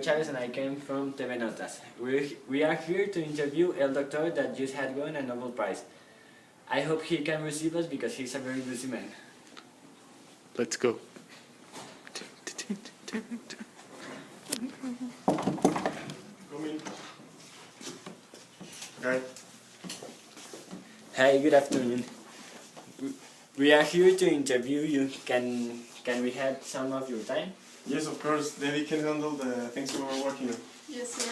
Chavez and I came from TV Notas. We are here to interview El Doctor that just had won a Nobel Prize. I hope he can receive us because he's a very busy man. Let's go. Come in. Right. Hi, good afternoon. We are here to interview you. Can we have some of your time? Yes, of course. Debbie can handle the things we were working on. Yes, sir.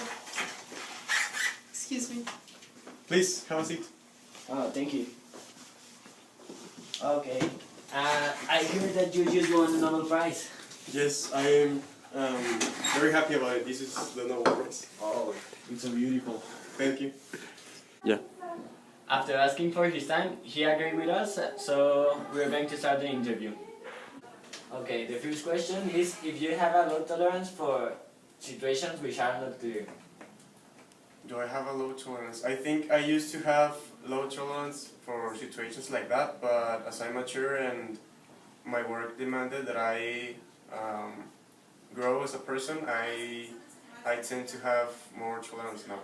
Excuse me. Please, have a seat. Oh, thank you. Okay. I hear that you just won the Nobel Prize. Yes, I am very happy about it. This is the Nobel Prize. Oh, it's so beautiful. Thank you. Yeah. After asking for his time, he agreed with us, so we're going to start the interview. Okay, the first question is if you have a low tolerance for situations which are not clear. Do I have a low tolerance? I think I used to have low tolerance for situations like that, but as I mature and my work demanded that I grow as a person, I tend to have more tolerance now.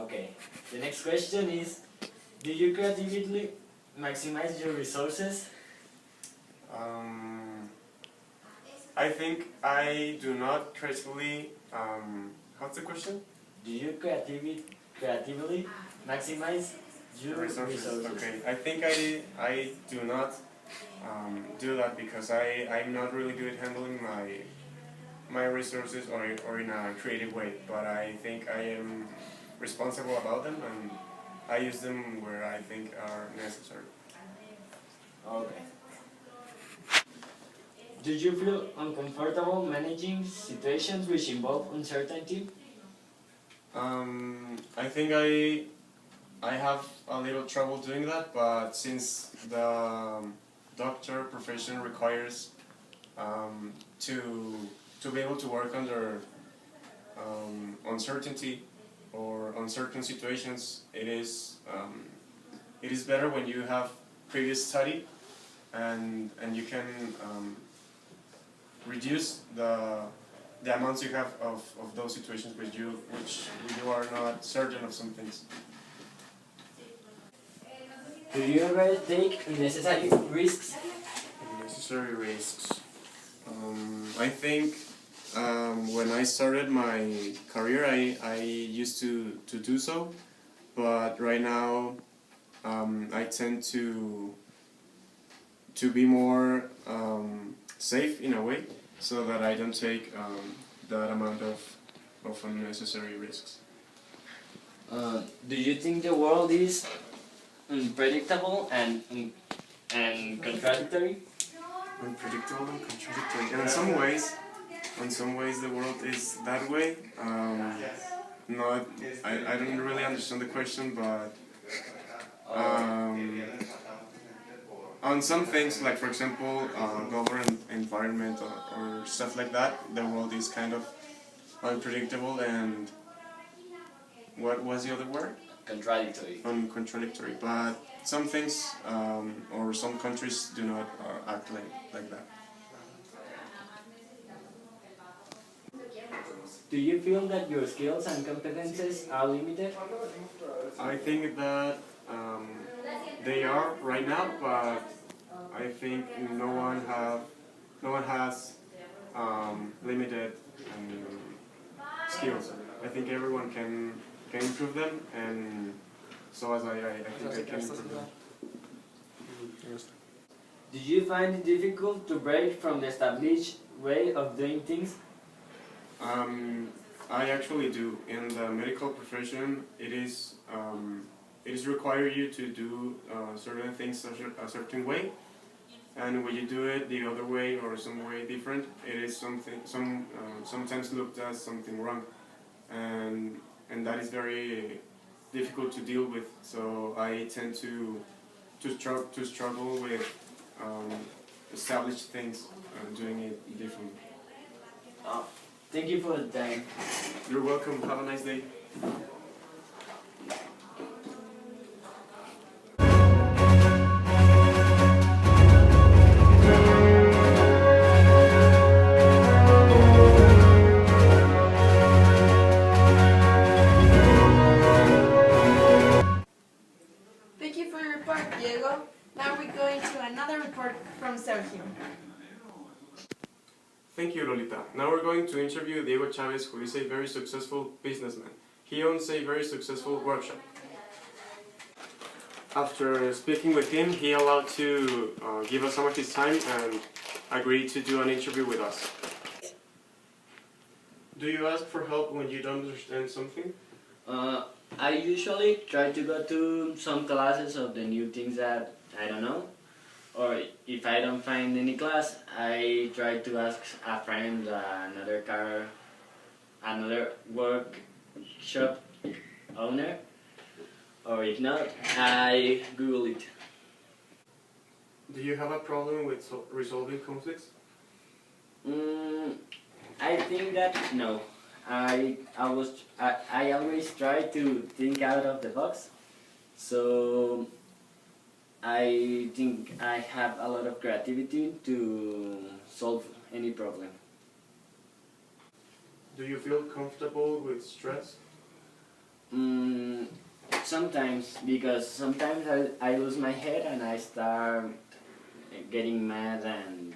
Okay, the next question is, do you creatively maximize your resources? I think I do not creatively, what's the question? Do you creatively maximize your resources? Okay, I think I do not do that because I'm not really good at handling my resources or in a creative way, but I think I am responsible about them and I use them where I think are necessary. Okay. Do you feel uncomfortable managing situations which involve uncertainty? I think I have a little trouble doing that, but since the doctor profession requires to be able to work under uncertainty or uncertain situations, it is better when you have previous study and you can reduce the amounts you have of those situations which you are not certain of some things. Do you ever take unnecessary risks? Necessary risks. I think when I started my career, I used to do so, but right now I tend to be more safe in a way, so that I don't take that amount of unnecessary risks. Do you think the world is unpredictable and contradictory? Unpredictable and contradictory. And in some ways the world is that way. Not, I don't really understand the question, but on some things, like for example, government, environment, or stuff like that, the world is kind of unpredictable and what was the other word? Contradictory. Contradictory. But some things or some countries do not act like that. Do you feel that your skills and competences are limited? I think that they are right now, but I think no one has limited skills. I think everyone can improve them, and so as I think I can improve them. Do you find it difficult to break from the established way of doing things? I actually do. In the medical profession, it is required you to do certain things a certain way, and when you do it the other way or some way different, it is sometimes looked as something wrong, and that is very difficult to deal with. So I tend to struggle with established things and doing it differently. Thank you for the time. You're welcome. Have a nice day. Now we're going to interview Diego Chavez, who is a very successful businessman. He owns a very successful workshop. After speaking with him, he allowed to give us some of his time and agreed to do an interview with us. Do you ask for help when you don't understand something? I usually try to go to some classes of the new things that I don't know. Or if I don't find any class, I try to ask a friend, another workshop owner. Or if not, I Google it. Do you have a problem with resolving conflicts? I think that no. I always try to think out of the box. So I think I have a lot of creativity to solve any problem. Do you feel comfortable with stress? Sometimes, because sometimes I lose my head and I start getting mad and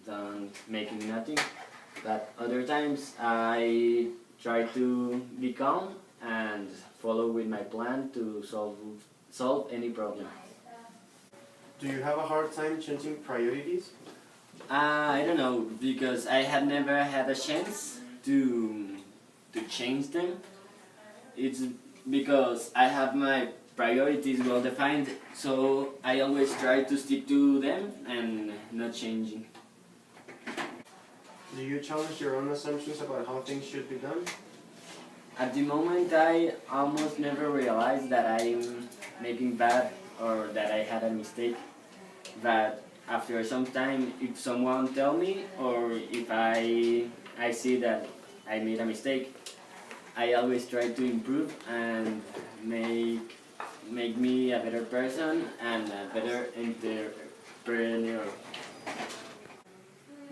don't making nothing. But other times I try to be calm and follow with my plan to solve any problem. Do you have a hard time changing priorities? I don't know, because I have never had a chance to change them. It's because I have my priorities well defined, so I always try to stick to them and not changing. Do you challenge your own assumptions about how things should be done? At the moment, I almost never realize that I'm making bad or that I had a mistake. But after some time, if someone tell me or if I see that I made a mistake, I always try to improve and make me a better person and a better entrepreneur.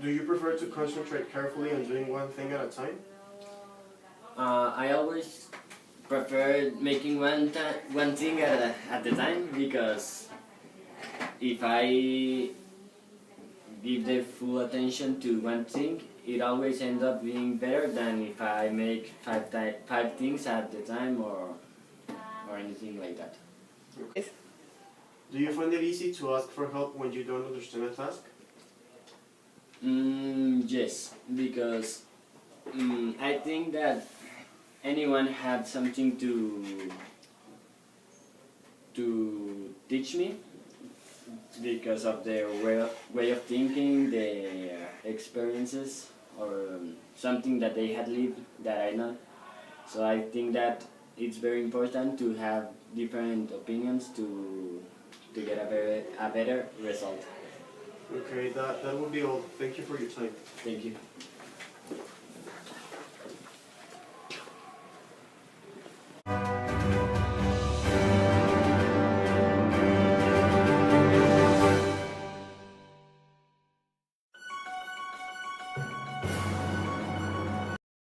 Do you prefer to concentrate carefully on doing one thing at a time? I always prefer making one thing at the time, because if I give the full attention to one thing, it always ends up being better than if I make five things at the time or anything like that. Okay. Do you find it easy to ask for help when you don't understand a task? Yes, because I think that anyone had something to teach me, because of their way of thinking, their experiences, or something that they had lived that I not. So I think that it's very important to have different opinions to get a better result. Okay, that will be all. Thank you for your time. Thank you.